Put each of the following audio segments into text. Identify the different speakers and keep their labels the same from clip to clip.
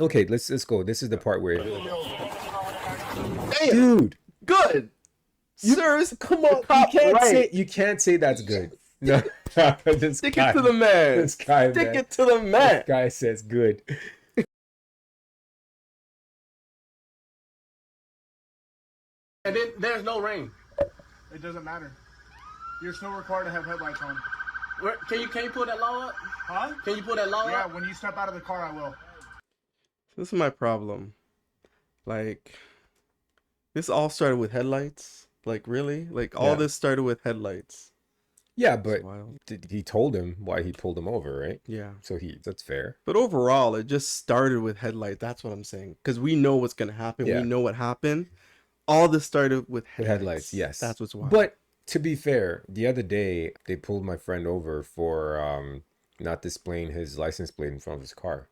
Speaker 1: Okay, let's go. This is the part where,
Speaker 2: Damn,
Speaker 1: dude,
Speaker 2: good. Sirs,
Speaker 1: come on, you can't say that's good. No, this
Speaker 2: Stick
Speaker 1: guy,
Speaker 2: it to the man.
Speaker 1: This guy,
Speaker 2: Stick
Speaker 1: man.
Speaker 2: it to the man.
Speaker 1: This guy says good.
Speaker 2: And then there's no rain.
Speaker 3: It doesn't matter. You're still required to have headlights on.
Speaker 2: Can you pull that law up?
Speaker 3: Huh?
Speaker 2: Can you pull that law
Speaker 3: Yeah,
Speaker 2: up?
Speaker 3: when you step out of the car, I will.
Speaker 4: This is my problem. Like, this all started with headlights. Like, really? Like, all this started with headlights.
Speaker 1: Yeah, but he told him why he pulled him over, right?
Speaker 4: Yeah.
Speaker 1: So that's fair.
Speaker 4: But overall, it just started with headlights. That's what I'm saying. Because we know what's going to happen.
Speaker 1: Yeah.
Speaker 4: We know what happened. All this started with
Speaker 1: Headlights, yes.
Speaker 4: That's what's wild.
Speaker 1: But to be fair, the other day, they pulled my friend over for not displaying his license plate in front of his car.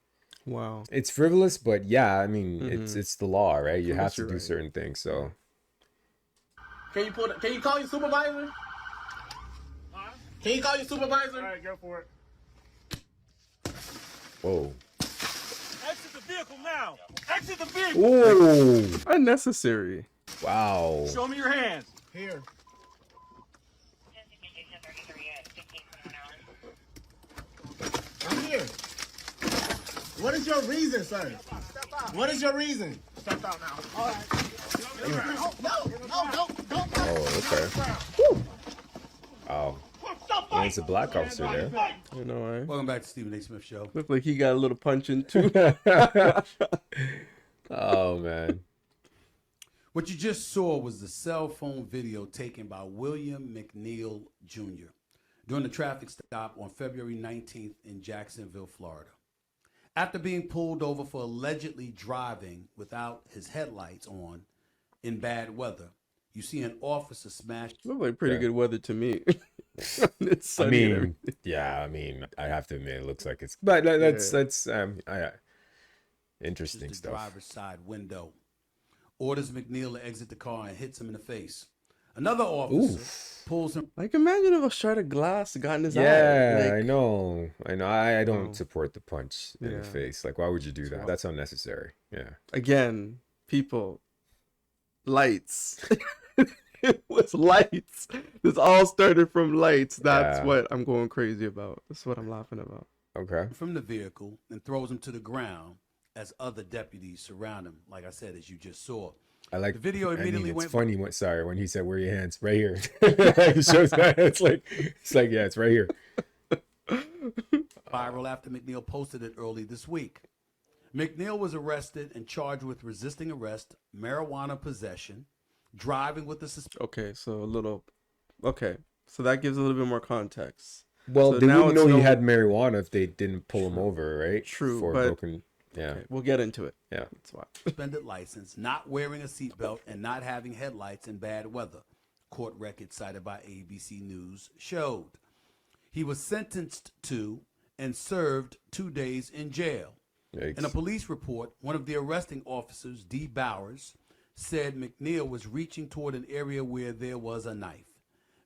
Speaker 4: Wow.
Speaker 1: It's frivolous, but yeah, I mean, it's the law, right? You have to do certain things, so.
Speaker 2: Can you call your supervisor? Huh? Can you call your supervisor?
Speaker 3: All right, go for it.
Speaker 1: Whoa.
Speaker 5: Exit the vehicle now. Exit the vehicle.
Speaker 1: Whoa.
Speaker 4: Unnecessary.
Speaker 1: Wow.
Speaker 5: Show me your hands.
Speaker 3: Here.
Speaker 2: I'm here. What is your reason, sir? What is your reason?
Speaker 3: Step out now.
Speaker 2: All right. No, don't.
Speaker 1: Oh, okay. Woo. Wow. There's a black officer there.
Speaker 4: You know, right?
Speaker 6: Welcome back to Stephen A. Smith Show.
Speaker 4: Looked like he got a little punch in too.
Speaker 1: Oh, man.
Speaker 6: What you just saw was the cell phone video taken by William McNeil Jr. during the traffic stop on February 19th in Jacksonville, Florida. After being pulled over for allegedly driving without his headlights on in bad weather, you see an officer smash.
Speaker 4: Looked like pretty good weather to me. It's
Speaker 1: I
Speaker 4: sunny and
Speaker 1: mean,
Speaker 4: everything.
Speaker 1: yeah, I mean, I have to admit, it looks like it's, but that's interesting
Speaker 6: the
Speaker 1: stuff.
Speaker 6: Driver's side window. Orders McNeil to exit the car and hits him in the face. Another officer pulls him.
Speaker 4: Like, imagine if a shard of glass got in his eye.
Speaker 1: Yeah,
Speaker 4: Like,
Speaker 1: I know. I don't support the punch in the
Speaker 4: Yeah.
Speaker 1: face. Like, why would you do that? That's unnecessary. Yeah.
Speaker 4: again, people, lights. It was lights. This all started from lights. That's
Speaker 1: Yeah.
Speaker 4: what I'm going crazy about. That's what I'm laughing about.
Speaker 1: Okay.
Speaker 6: from the vehicle and throws him to the ground as other deputies surround him, like I said, as you just saw.
Speaker 1: I like
Speaker 6: The video immediately
Speaker 1: it's
Speaker 6: went-
Speaker 1: funny when he said, "Where are your hands?" Right here. He shows that. It's like, yeah, it's right here.
Speaker 6: Viral after McNeil posted it early this week. McNeil was arrested and charged with resisting arrest, marijuana possession, driving with a suspicion.
Speaker 4: Okay, so that gives a little bit more context.
Speaker 1: Well,
Speaker 4: So
Speaker 1: they
Speaker 4: now
Speaker 1: wouldn't know
Speaker 4: it's
Speaker 1: he
Speaker 4: no-
Speaker 1: had marijuana if they didn't pull him over, right?
Speaker 4: True,
Speaker 1: For
Speaker 4: but-
Speaker 1: broken. Yeah.
Speaker 4: Okay, we'll get into it.
Speaker 1: Yeah.
Speaker 4: That's why.
Speaker 6: Suspended license, not wearing a seatbelt, and not having headlights in bad weather. Court records cited by ABC News showed. He was sentenced to and served 2 days in jail.
Speaker 1: Yikes.
Speaker 6: In a police report, one of the arresting officers, D. Bowers, said McNeil was reaching toward an area where there was a knife.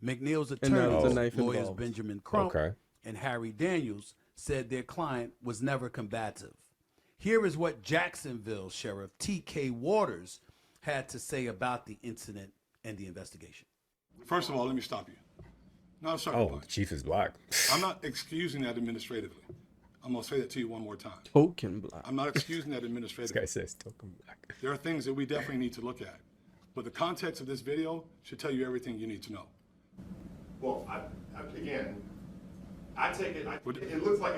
Speaker 6: McNeil's
Speaker 4: And there was a
Speaker 6: attorneys,
Speaker 4: knife
Speaker 6: lawyers
Speaker 4: involved.
Speaker 6: Benjamin Crump
Speaker 1: Okay.
Speaker 6: and Harry Daniels, said their client was never combative. Here is what Jacksonville Sheriff T.K. Waters had to say about the incident and the investigation.
Speaker 7: First of all, let me stop you. Not a sucker
Speaker 1: Oh,
Speaker 7: punch.
Speaker 1: Chief is black.
Speaker 7: I'm not excusing that administratively. I'm going to say that to you one more time.
Speaker 4: Token black.
Speaker 7: I'm not excusing that
Speaker 1: This
Speaker 7: administratively.
Speaker 1: guy says token black.
Speaker 7: There are things that we definitely need to look at. But the context of this video should tell you everything you need to know.
Speaker 8: Well, again, I take it. It looks like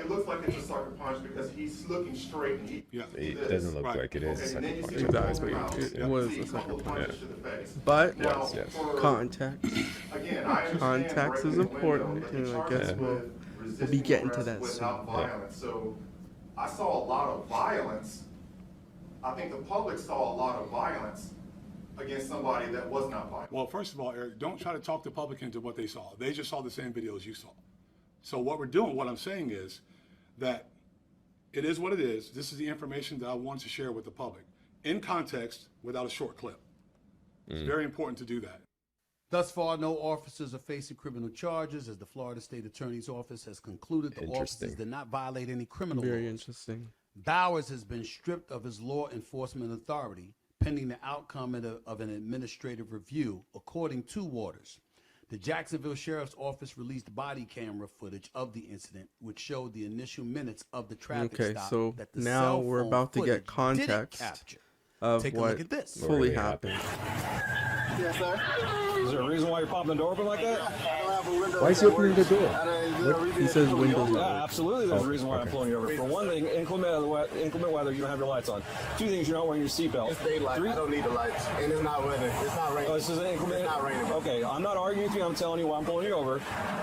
Speaker 8: it's a sucker punch because he's looking straight and he.
Speaker 7: Yeah.
Speaker 1: It doesn't look
Speaker 7: Right.
Speaker 1: like it is.
Speaker 8: Okay,
Speaker 1: a
Speaker 8: and then you
Speaker 1: sucker
Speaker 8: see
Speaker 1: punch.
Speaker 8: him
Speaker 4: Exactly.
Speaker 8: turn around,
Speaker 4: It
Speaker 8: you
Speaker 4: was
Speaker 8: see
Speaker 4: a
Speaker 8: a couple
Speaker 4: sucker
Speaker 8: punches to the face.
Speaker 4: But
Speaker 8: Now,
Speaker 1: yes.
Speaker 8: for-
Speaker 4: context.
Speaker 8: Again, I understand
Speaker 4: Context is
Speaker 8: breaking the window,
Speaker 4: important,
Speaker 8: but he
Speaker 4: and I
Speaker 8: charges
Speaker 4: guess
Speaker 8: with
Speaker 4: we'll be
Speaker 8: resisting
Speaker 4: getting to
Speaker 8: arrest
Speaker 4: that
Speaker 8: without
Speaker 4: soon.
Speaker 8: violence. So I saw a lot of violence. I think the public saw a lot of violence against somebody that was not violent.
Speaker 7: Well, first of all, Eric, don't try to talk the public into what they saw. They just saw the same video as you saw. So what we're doing, what I'm saying is that it is what it is. This is the information that I want to share with the public in context without a short clip. It's very important to do that.
Speaker 6: Thus far, no officers are facing criminal charges, as the Florida State Attorney's Office has concluded the
Speaker 1: Interesting.
Speaker 6: officers did not violate any criminal
Speaker 4: Very
Speaker 6: laws.
Speaker 4: interesting.
Speaker 6: Bowers has been stripped of his law enforcement authority pending the outcome of an administrative review, according to Waters. The Jacksonville Sheriff's Office released body camera footage of the incident, which showed the initial minutes of the traffic
Speaker 4: Okay,
Speaker 6: stop
Speaker 4: so
Speaker 6: that the
Speaker 4: now
Speaker 6: cell
Speaker 4: we're
Speaker 6: phone
Speaker 4: about to get
Speaker 6: footage didn't
Speaker 4: context
Speaker 6: capture.
Speaker 4: of
Speaker 6: Take a
Speaker 4: what
Speaker 6: look at this.
Speaker 4: fully
Speaker 1: really
Speaker 4: happened.
Speaker 2: Yes, sir.
Speaker 5: Is there a reason why you're popping the door open like that?
Speaker 2: I don't have a window.
Speaker 1: Why is he opening the door?
Speaker 4: He says windows.
Speaker 5: Yeah, absolutely. There's a reason why I'm pulling you over. For one thing, inclement weather, you don't have your lights on. Two things, you're not wearing your seatbelt.
Speaker 2: It's daylight. I don't need the lights. And it's not weather. It's not raining.
Speaker 5: Oh, this is inclement.
Speaker 2: It's not raining.
Speaker 5: Okay, I'm not arguing with you. I'm telling you why I'm pulling you over.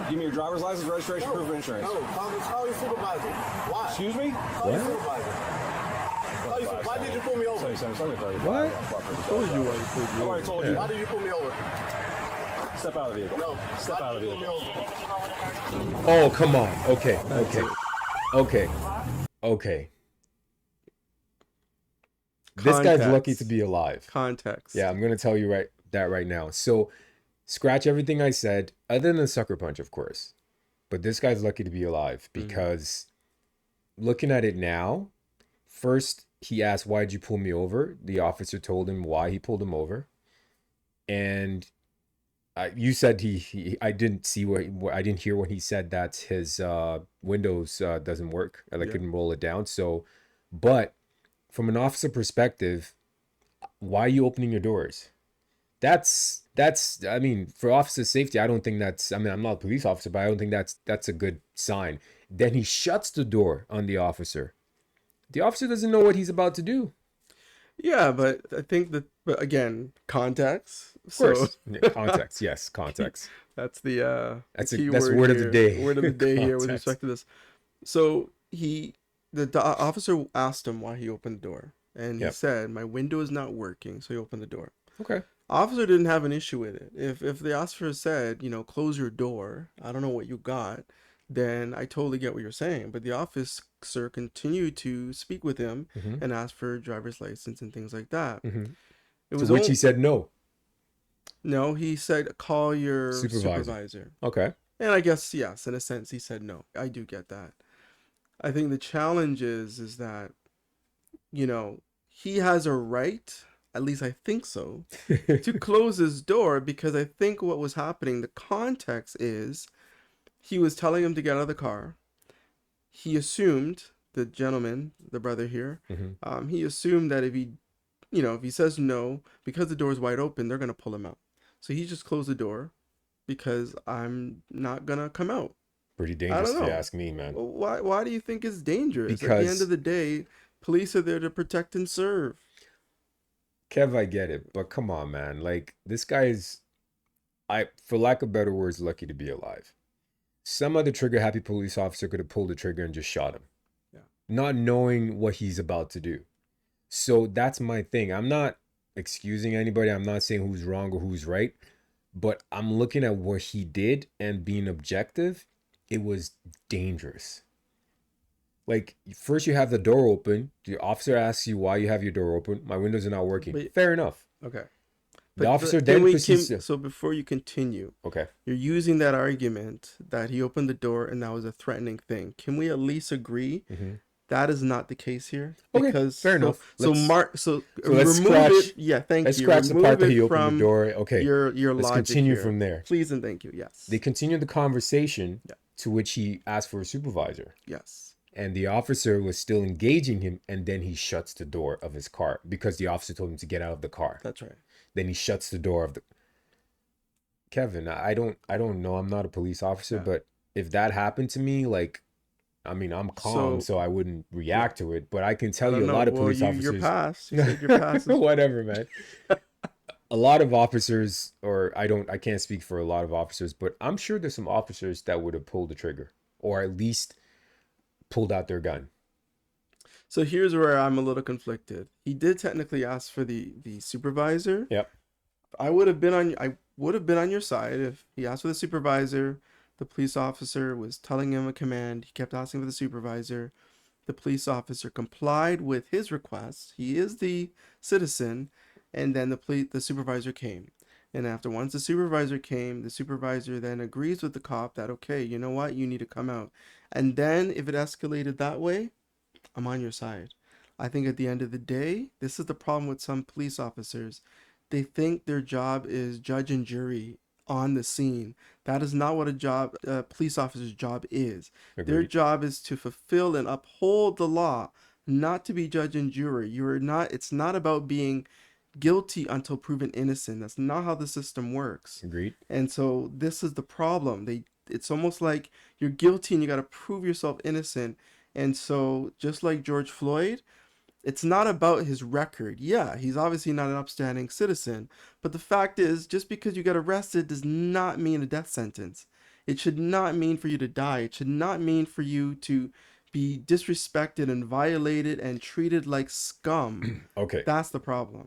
Speaker 5: Give me your driver's license, registration, proof of insurance.
Speaker 2: No, call your supervisor. Why?
Speaker 5: Excuse me?
Speaker 2: Call your supervisor. Why did you pull me over?
Speaker 1: What?
Speaker 4: I told you why he pulled
Speaker 5: I
Speaker 4: you
Speaker 5: already
Speaker 4: over.
Speaker 5: told you.
Speaker 2: Why did you pull me over?
Speaker 5: Step out of the vehicle.
Speaker 2: No.
Speaker 5: Step out of the
Speaker 2: Why did you
Speaker 5: vehicle.
Speaker 2: pull me over?
Speaker 1: Oh, come on. Okay. This guy's
Speaker 4: Context.
Speaker 1: lucky to be alive.
Speaker 4: Context.
Speaker 1: Yeah, I'm gonna tell you right now. So, scratch everything I said, other than the sucker punch, of course. But this guy's lucky to be alive because looking at it now, first he asked, "Why'd you pull me over?" The officer told him why he pulled him over, and you said I didn't see I didn't hear when he said that his windows doesn't work and I couldn't roll it down. So, but from an officer perspective, why are you opening your doors? That's I mean, for officer safety, I don't think that's, I mean, I'm not a police officer, but I don't think that's a good sign. Then he shuts the door on the officer. The officer doesn't know what he's about to do.
Speaker 4: Yeah, but I think that, but again, context.
Speaker 1: Of course. Yeah, context, yes, context.
Speaker 4: That's the
Speaker 1: That's
Speaker 4: key
Speaker 1: that's word of the
Speaker 4: here.
Speaker 1: day.
Speaker 4: Word of the day here with
Speaker 1: Context.
Speaker 4: respect to this. So the officer asked him why he opened the door, and he
Speaker 1: Yep.
Speaker 4: said, "My window is not working," so he opened the door.
Speaker 1: Okay.
Speaker 4: Officer didn't have an issue with it. If the officer said, close your door, I don't know what you got, then I totally get what you're saying. But the officer continued to speak with him and ask for a driver's license and things like that. It
Speaker 1: To which he said no.
Speaker 4: no. He said call your
Speaker 1: Supervisor.
Speaker 4: supervisor.
Speaker 1: Okay.
Speaker 4: And I guess yes, in a sense, he said no. I do get that. I think the challenge is that, he has a right. At least I think so, to close his door, because I think what was happening, the context is he was telling him to get out of the car. He assumed, the gentleman, the brother here, he assumed that if he says no, because the door is wide open, they're going to pull him out. So he just closed the door because I'm not going to come out.
Speaker 1: Pretty
Speaker 4: I
Speaker 1: dangerous
Speaker 4: don't
Speaker 1: if you
Speaker 4: know.
Speaker 1: ask me, man.
Speaker 4: Why do you think it's dangerous? At the
Speaker 1: Because-
Speaker 4: end of the day, police are there to protect and serve.
Speaker 1: Kev, I get it, but come on, man. Like, this guy is, for lack of better words, lucky to be alive. Some other trigger-happy police officer could have pulled the trigger and just shot him.
Speaker 4: Yeah.
Speaker 1: Not knowing what he's about to do. So that's my thing. I'm not excusing anybody. I'm not saying who's wrong or who's right. But I'm looking at what he did and being objective. It was dangerous. Like, first you have the door open. The officer asks you why you have your door open. My windows are not working.
Speaker 4: But-
Speaker 1: Fair enough.
Speaker 4: Okay.
Speaker 1: The officer then proceeds to...
Speaker 4: So before you continue,
Speaker 1: Okay.
Speaker 4: you're using that argument that he opened the door and that was a threatening thing. Can we at least agree that is not the case here?
Speaker 1: Okay,
Speaker 4: Because
Speaker 1: fair enough.
Speaker 4: So
Speaker 1: Let's-
Speaker 4: remove
Speaker 1: scratch-
Speaker 4: it. Yeah, thank
Speaker 1: Let's
Speaker 4: you.
Speaker 1: scratch the
Speaker 4: Remove
Speaker 1: part that
Speaker 4: it
Speaker 1: he opened
Speaker 4: from
Speaker 1: the door. Okay.
Speaker 4: Your
Speaker 1: Let's
Speaker 4: logic
Speaker 1: continue
Speaker 4: here.
Speaker 1: from there.
Speaker 4: Please and thank you. Yes.
Speaker 1: They continue the conversation
Speaker 4: Yeah.
Speaker 1: to which he asked for a supervisor.
Speaker 4: Yes.
Speaker 1: And the officer was still engaging him, and then he shuts the door of his car because the officer told him to get out of the car.
Speaker 4: That's right.
Speaker 1: Then he shuts the door of the... Kevin, I don't know. I'm not a police officer,
Speaker 4: Yeah.
Speaker 1: but if that happened to me, like, I mean, I'm calm, so I wouldn't react to it. But I can tell
Speaker 4: I
Speaker 1: you
Speaker 4: don't
Speaker 1: a
Speaker 4: know.
Speaker 1: lot of
Speaker 4: Well,
Speaker 1: police
Speaker 4: You're
Speaker 1: officers...
Speaker 4: past. You said you're past.
Speaker 1: Whatever, man. A lot of officers, or I can't speak for a lot of officers, but I'm sure there's some officers that would have pulled the trigger or at least pulled out their gun.
Speaker 4: So here's where I'm a little conflicted. He did technically ask for the supervisor.
Speaker 1: Yep.
Speaker 4: I would have been on your side if he asked for the supervisor. The police officer was telling him a command. He kept asking for the supervisor. The police officer complied with his request. He is the citizen, and then the supervisor came. And once the supervisor came, the supervisor then agrees with the cop that, okay, you know what, you need to come out. And then if it escalated that way, I'm on your side. I think at the end of the day, this is the problem with some police officers. They think their job is judge and jury on the scene. That is not what a police officer's job is. Their
Speaker 1: Agreed.
Speaker 4: job is to fulfill and uphold the law, not to be judge and jury. You're not. It's not about being guilty until proven innocent. That's not how the system works.
Speaker 1: Agreed.
Speaker 4: And so this is the problem. It's almost like you're guilty and you got to prove yourself innocent. And so just like George Floyd, it's not about his record. Yeah, he's obviously not an upstanding citizen, but the fact is, just because you got arrested does not mean a death sentence. It should not mean for you to die. It should not mean for you to be disrespected and violated and treated like scum.
Speaker 1: Okay.
Speaker 4: That's the problem.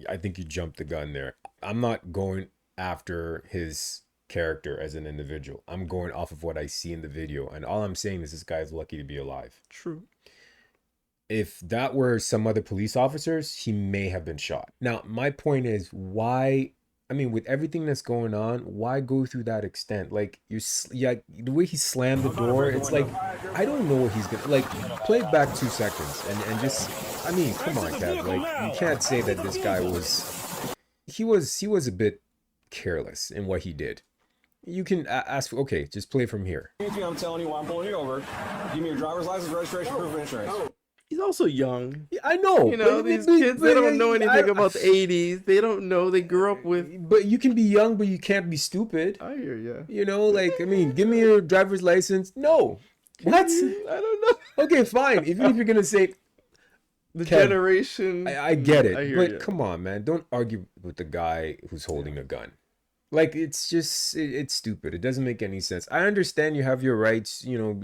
Speaker 1: I think you jumped the gun there. I'm not going after his character as an individual. I'm going off of what I see in the video, and all I'm saying is this guy's lucky to be alive.
Speaker 4: True.
Speaker 1: If that were some other police officers, he may have been shot. Now, my point is, why? I mean, with everything that's going on, why go through that extent? Like, the way he slammed the door, it's like, I don't know what he's gonna, like, play it back 2 seconds and just, I mean, come on, Kev. Like, you can't say that this guy he was a bit careless in what he did. You can ask, okay, just play from here.
Speaker 5: I'm telling you why I'm pulling you over. Give me your driver's license, registration, proof of insurance.
Speaker 4: He's also young.
Speaker 1: Yeah, I know.
Speaker 4: You know, these kids, they don't know anything about the 80s. They don't know. They grew up with...
Speaker 1: But you can be young, but you can't be stupid.
Speaker 4: I hear you.
Speaker 1: You know, like, I mean, give me your driver's license. No. What?
Speaker 4: I don't know.
Speaker 1: Okay, fine. Even if you're going to say...
Speaker 4: The
Speaker 1: Kev,
Speaker 4: generation...
Speaker 1: I get it.
Speaker 4: I hear
Speaker 1: But
Speaker 4: you.
Speaker 1: come on, man. Don't argue with the guy who's holding a gun. Like, it's just... It's stupid. It doesn't make any sense. I understand you have your rights. You know,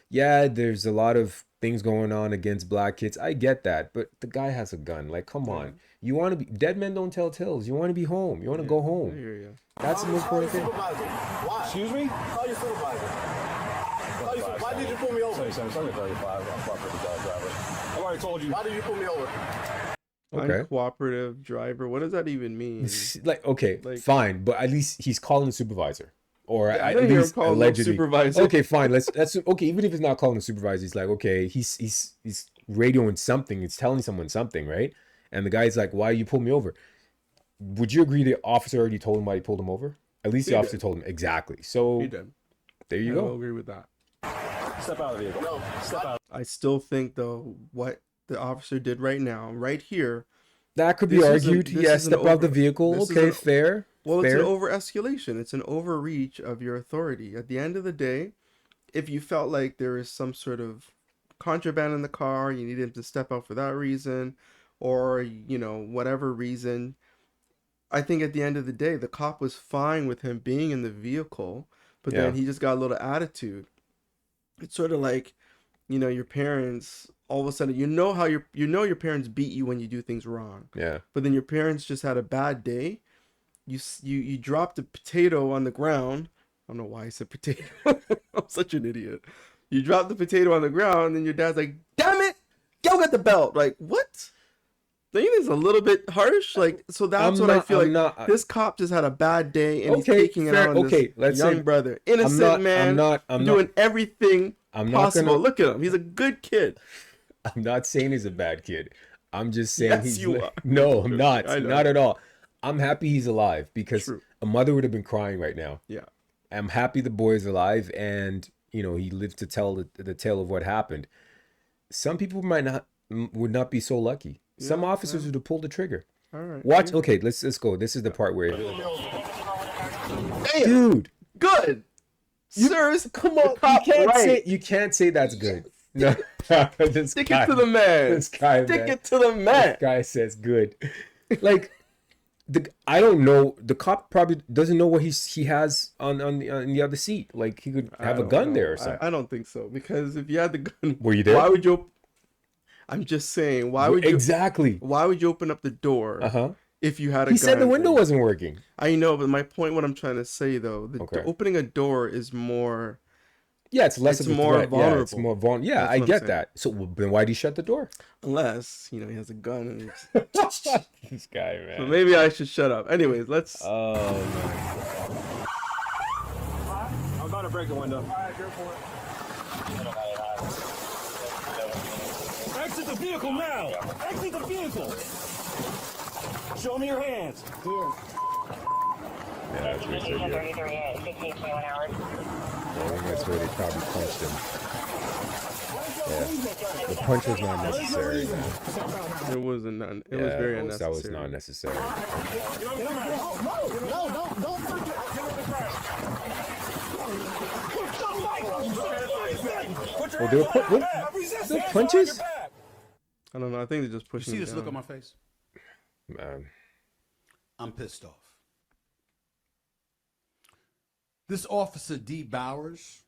Speaker 1: yeah, there's a lot of things going on against black kids. I get that. But the guy has a gun. Like, come on. You want to be... Dead men don't tell tales. You want to be home. You want to go
Speaker 4: I
Speaker 1: home.
Speaker 4: hear you.
Speaker 1: That's the most important thing.
Speaker 2: Why?
Speaker 5: Excuse me?
Speaker 2: Call your supervisor. Why did you pull me over?
Speaker 5: 35, driver. I've already told you.
Speaker 2: Why did you pull me over?
Speaker 1: Okay.
Speaker 4: Uncooperative driver. What does that even mean?
Speaker 1: Like, okay,
Speaker 4: Like-
Speaker 1: fine, but at least he's calling the supervisor, or
Speaker 4: I
Speaker 1: at
Speaker 4: didn't hear him
Speaker 1: least
Speaker 4: call him
Speaker 1: allegedly.
Speaker 4: supervisor.
Speaker 1: Okay, fine. That's okay. Even if he's not calling the supervisor, he's like, okay, he's radioing something. He's telling someone something, right? And the guy's like, "Why you pull me over?" Would you agree the officer already told him why he pulled him over? At least the
Speaker 4: He
Speaker 1: officer
Speaker 4: did.
Speaker 1: told him exactly. So
Speaker 4: He did.
Speaker 1: there you
Speaker 4: I will
Speaker 1: go.
Speaker 4: agree with that.
Speaker 5: Step out of the vehicle.
Speaker 2: No,
Speaker 5: Step out.
Speaker 4: I still think, though, what the officer did right now, right here,
Speaker 1: That could be
Speaker 4: This is
Speaker 1: argued.
Speaker 4: this
Speaker 1: Yes,
Speaker 4: is an
Speaker 1: step out the
Speaker 4: over-
Speaker 1: vehicle.
Speaker 4: this is
Speaker 1: Okay,
Speaker 4: an-
Speaker 1: fair.
Speaker 4: well,
Speaker 1: fair.
Speaker 4: it's an over-escalation. It's an overreach of your authority. At the end of the day, if you felt like there is some sort of contraband in the car, you needed him to step out for that reason, or, you know, whatever reason, I think at the end of the day, the cop was fine with him being in the vehicle, but then
Speaker 1: Yeah.
Speaker 4: he just got a little attitude. It's sort of like, you know, your parents, all of a sudden, you know your parents beat you when you do things wrong.
Speaker 1: Yeah.
Speaker 4: But then your parents just had a bad day. You dropped a potato on the ground. I don't know why I said potato. I'm such an idiot. You dropped the potato on the ground, and your dad's like, "Damn it, go get the belt." Like, what? Don't you think it's a little bit harsh? Like, so that's
Speaker 1: I'm
Speaker 4: what I
Speaker 1: not-
Speaker 4: feel
Speaker 1: I'm
Speaker 4: like.
Speaker 1: not-
Speaker 4: This cop just had a bad day, and he's
Speaker 1: Okay,
Speaker 4: taking it
Speaker 1: fair.
Speaker 4: out on
Speaker 1: Okay,
Speaker 4: this
Speaker 1: let's
Speaker 4: young
Speaker 1: say-
Speaker 4: brother, innocent
Speaker 1: not-
Speaker 4: man,
Speaker 1: I'm
Speaker 4: doing
Speaker 1: not-
Speaker 4: everything
Speaker 1: I'm not
Speaker 4: possible.
Speaker 1: gonna-
Speaker 4: Look at him; he's a good kid.
Speaker 1: I'm not saying he's a bad kid. I'm just saying
Speaker 4: Yes,
Speaker 1: he's
Speaker 4: you are.
Speaker 1: No, I'm not.
Speaker 4: I know.
Speaker 1: Not at all. I'm happy he's alive because
Speaker 4: True.
Speaker 1: a mother would have been crying right now.
Speaker 4: Yeah.
Speaker 1: I'm happy the boy's alive and he lived to tell the tale of what happened. Some people would not be so lucky. Some officers would have pulled the trigger.
Speaker 4: All right.
Speaker 1: Watch. Okay, let's go. This is the part where,
Speaker 4: Damn.
Speaker 1: dude,
Speaker 4: Good. Sirs,
Speaker 1: come on, you can't say that's good. No, this
Speaker 4: Stick
Speaker 1: guy,
Speaker 4: it to the man.
Speaker 1: This guy,
Speaker 4: Stick
Speaker 1: man.
Speaker 4: it to the man.
Speaker 1: This guy says good. Like, I don't know. The cop probably doesn't know what he has on the other seat. Like, he could have a gun there or something.
Speaker 4: I don't think so, because if you had the gun,
Speaker 1: Were you there?
Speaker 4: Why would you? I'm just saying, why would you?
Speaker 1: Exactly.
Speaker 4: Why would you open up the door
Speaker 1: Uh-huh.
Speaker 4: if you had a
Speaker 1: He
Speaker 4: gun?
Speaker 1: said the window wasn't working.
Speaker 4: I know, but my point, what I'm trying to say though,
Speaker 1: Okay.
Speaker 4: opening a door is more.
Speaker 1: Yeah, it's less
Speaker 4: It's
Speaker 1: of a
Speaker 4: more
Speaker 1: threat. Yeah, it's
Speaker 4: vulnerable.
Speaker 1: more vulnerable. Yeah,
Speaker 4: That's
Speaker 1: I
Speaker 4: what I'm
Speaker 1: get
Speaker 4: saying.
Speaker 1: that. So then why did he shut the door?
Speaker 4: Unless he has a gun, and it's...
Speaker 1: This guy, man.
Speaker 4: so maybe I should shut up. Anyways, let's.
Speaker 1: Oh man.
Speaker 5: I'm about to break the window. Exit the vehicle now! Exit the vehicle! Show me your hands.
Speaker 3: Here.
Speaker 1: Yeah, that's what he said, yeah. I think that's where they probably punched him. Yeah. The punch was not necessary.
Speaker 4: It wasn't. It was
Speaker 1: Yeah,
Speaker 4: very
Speaker 1: that
Speaker 4: unnecessary.
Speaker 1: was not necessary. Oh, they were what? Punches?
Speaker 4: I don't know. I think they're just
Speaker 6: You
Speaker 4: pushing.
Speaker 6: see
Speaker 4: him
Speaker 6: this look
Speaker 4: down.
Speaker 6: on my face?
Speaker 1: Man.
Speaker 6: I'm pissed off. This officer, D. Bowers,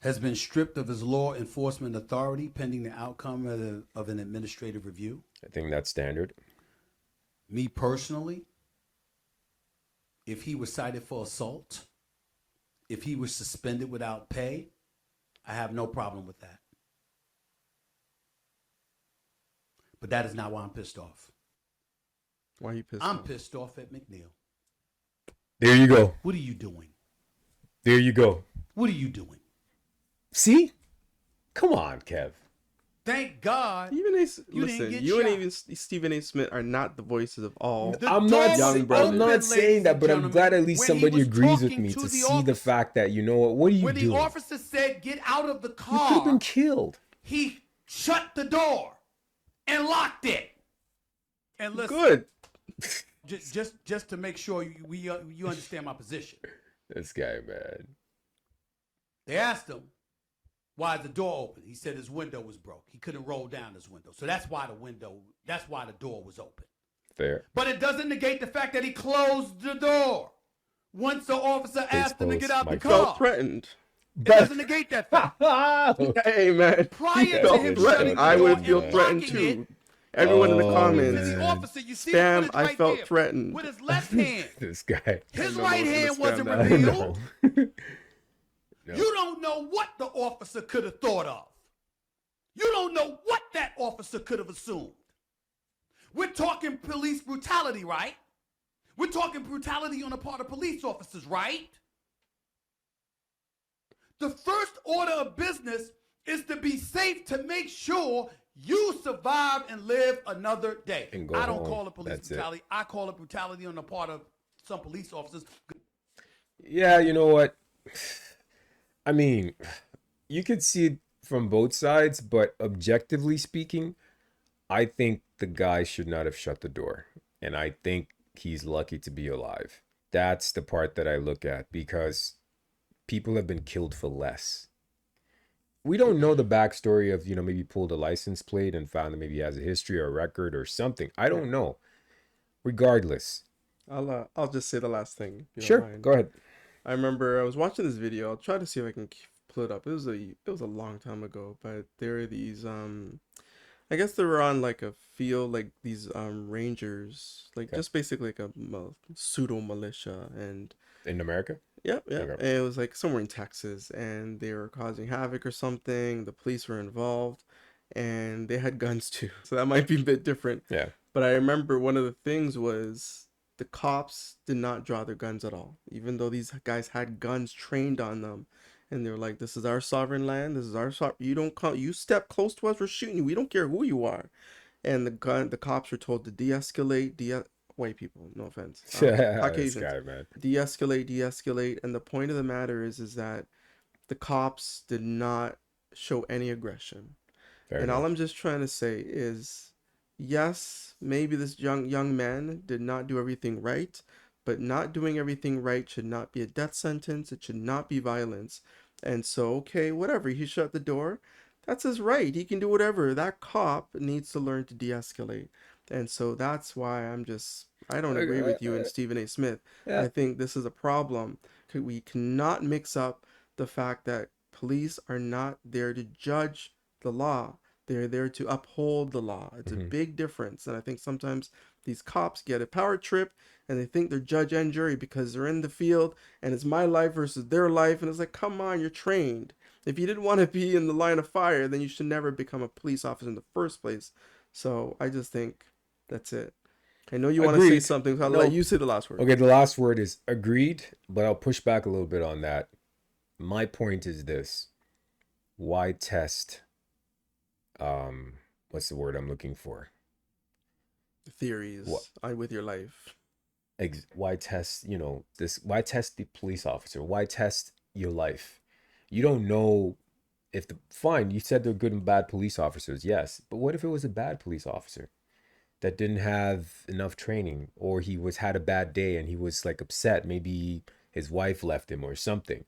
Speaker 6: has been stripped of his law enforcement authority pending the outcome of an administrative review.
Speaker 1: I think that's standard.
Speaker 6: Me personally, if he was cited for assault, if he was suspended without pay, I have no problem with that. But that is not why I'm pissed off.
Speaker 4: Why are you pissed?
Speaker 6: I'm
Speaker 4: off?
Speaker 6: pissed off at McNeil.
Speaker 1: There you go.
Speaker 6: What are you doing?
Speaker 1: There you go.
Speaker 6: What are you doing?
Speaker 1: See? Come on, Kev.
Speaker 6: Thank God.
Speaker 4: Stephen A.
Speaker 6: You didn't
Speaker 4: Listen,
Speaker 6: get
Speaker 4: you and
Speaker 6: shot.
Speaker 4: even Stephen A. Smith are not the voices of all.
Speaker 6: The
Speaker 1: I'm
Speaker 6: door
Speaker 1: not,
Speaker 6: was
Speaker 4: young
Speaker 1: I'm
Speaker 4: brothers.
Speaker 6: open,
Speaker 1: not
Speaker 6: ladies
Speaker 1: saying that,
Speaker 6: and
Speaker 1: but I'm
Speaker 6: gentlemen,
Speaker 1: glad at least
Speaker 6: when he
Speaker 1: somebody
Speaker 6: was
Speaker 1: agrees with
Speaker 6: talking
Speaker 1: me
Speaker 6: to
Speaker 1: to
Speaker 6: the
Speaker 1: see the
Speaker 6: officer-
Speaker 1: fact that, you know what are you
Speaker 6: When the
Speaker 1: doing?
Speaker 6: officer said, "Get out of the
Speaker 1: You could have been
Speaker 6: car,"
Speaker 1: killed.
Speaker 6: he shut the door and locked it. And listen,
Speaker 4: Good.
Speaker 6: just to make sure you understand my position.
Speaker 1: This guy, man.
Speaker 6: They asked him, "Why is the door open?" He said his window was broke. He couldn't roll down his window, so that's why the door was open.
Speaker 1: Fair.
Speaker 6: But it doesn't negate the fact that he closed the door once the officer asked him to get out the
Speaker 1: Mike.
Speaker 6: car.
Speaker 4: Felt threatened.
Speaker 6: It doesn't negate that fact.
Speaker 4: Hey man.
Speaker 6: Prior to
Speaker 4: Felt
Speaker 6: him
Speaker 4: threatened.
Speaker 6: shutting the
Speaker 4: I
Speaker 6: door
Speaker 4: would
Speaker 6: and
Speaker 4: feel threatened
Speaker 6: locking
Speaker 4: too.
Speaker 6: it,
Speaker 4: Everyone in the
Speaker 1: Oh,
Speaker 4: comments.
Speaker 6: to the
Speaker 1: man.
Speaker 6: officer, you see
Speaker 4: Spam,
Speaker 6: the footage
Speaker 4: I
Speaker 6: right
Speaker 4: felt
Speaker 6: there,
Speaker 4: threatened.
Speaker 6: with his left hand.
Speaker 1: This guy.
Speaker 6: His
Speaker 4: I know
Speaker 6: right
Speaker 4: what's
Speaker 6: hand
Speaker 4: gonna
Speaker 6: wasn't
Speaker 4: scam that.
Speaker 6: revealed.
Speaker 1: No.
Speaker 6: You don't know what the officer could have thought of. You don't know what that officer could have assumed. We're talking police brutality, right? We're talking brutality on the part of police officers, right? The first order of business is to be safe, to make sure you survive and live another day.
Speaker 1: And go
Speaker 6: I don't
Speaker 1: home.
Speaker 6: call it police
Speaker 1: That's it.
Speaker 6: brutality. I call it brutality on the part of some police officers.
Speaker 1: Yeah, you know what? I mean, you could see it from both sides, but objectively speaking, I think the guy should not have shut the door. And I think he's lucky to be alive. That's the part that I look at, because people have been killed for less. We don't know the backstory of, maybe pulled a license plate and found that maybe he has a history or a record or something. I don't know. Regardless.
Speaker 4: I'll just say the last thing. if you don't
Speaker 1: Sure,
Speaker 4: mind.
Speaker 1: go ahead.
Speaker 4: I remember I was watching this video. I'll try to see if I can pull it up. It was a long time ago, but there are these I guess they were on like a field, like these rangers, like
Speaker 1: Okay.
Speaker 4: just basically like a pseudo militia, and
Speaker 1: In America?
Speaker 4: yeah.
Speaker 1: Okay.
Speaker 4: And it was like somewhere in Texas, and they were causing havoc or something. The police were involved, and they had guns too. So that might be a bit different.
Speaker 1: Yeah.
Speaker 4: But I remember one of the things was the cops did not draw their guns at all, even though these guys had guns trained on them. And they were like, "This is our sovereign land. This is our you don't come. You step close to us, we're shooting you. We don't care who you are." And the cops were told to de-escalate. White people, no offense,
Speaker 1: This
Speaker 4: Caucasians,
Speaker 1: guy, man.
Speaker 4: de-escalate. And the point of the matter is that the cops did not show any aggression.
Speaker 1: Fair
Speaker 4: And
Speaker 1: enough.
Speaker 4: all I'm just trying to say is, yes, maybe this young man did not do everything right, but not doing everything right should not be a death sentence. It should not be violence. And so, okay, whatever, he shut the door. That's his right. He can do whatever. That cop needs to learn to de-escalate. And so that's why I don't agree with you and Stephen A. Smith.
Speaker 1: Yeah.
Speaker 4: I think this is a problem. We cannot mix up the fact that police are not there to judge the law. They're there to uphold the law. It's a big difference. And I think sometimes these cops get a power trip and they think they're judge and jury because they're in the field and it's my life versus their life. And it's like, come on, you're trained. If you didn't want to be in the line of fire, then you should never become a police officer in the first place. So I just think that's it. I know you want to say
Speaker 1: Agreed.
Speaker 4: something, so I'll
Speaker 1: No.
Speaker 4: let you say the last word.
Speaker 1: Okay, the last word is agreed, but I'll push back a little bit on that. My point is this. why test what's the word I'm looking for?
Speaker 4: Theories with your life.
Speaker 1: Why test, this, why test the police officer? Why test your life? You don't know if fine, you said they're good and bad police officers, yes, but what if it was a bad police officer that didn't have enough training, or he had a bad day and he was like upset, maybe his wife left him or something?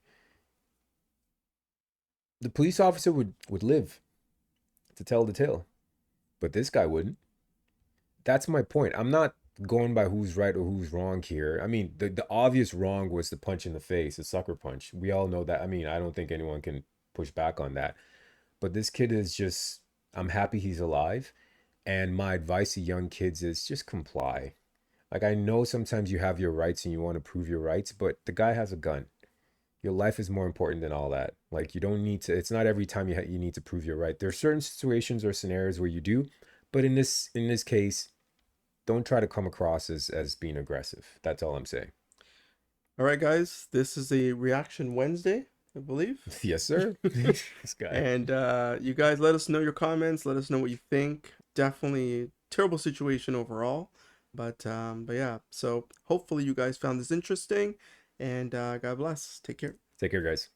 Speaker 1: The police officer would live to tell the tale, but this guy wouldn't. That's my point. I'm not going by who's right or who's wrong here. I mean, the obvious wrong was the punch in the face, the sucker punch. We all know that. I mean, I don't think anyone can push back on that. But this kid is just, I'm happy he's alive. And my advice to young kids is just comply. Like, I know sometimes you have your rights and you want to prove your rights, but the guy has a gun. Your life is more important than all that. Like, you don't need to, it's not every time you need to prove your right. There are certain situations or scenarios where you do, but in this case, don't try to come across as being aggressive. That's all I'm saying.
Speaker 4: All right, guys, this is a Reaction Wednesday, I believe.
Speaker 1: Yes, sir. This guy.
Speaker 4: And you guys, let us know your comments. Let us know what you think. Definitely terrible situation overall. But yeah, so hopefully you guys found this interesting. And God bless. Take care.
Speaker 1: Take care, guys.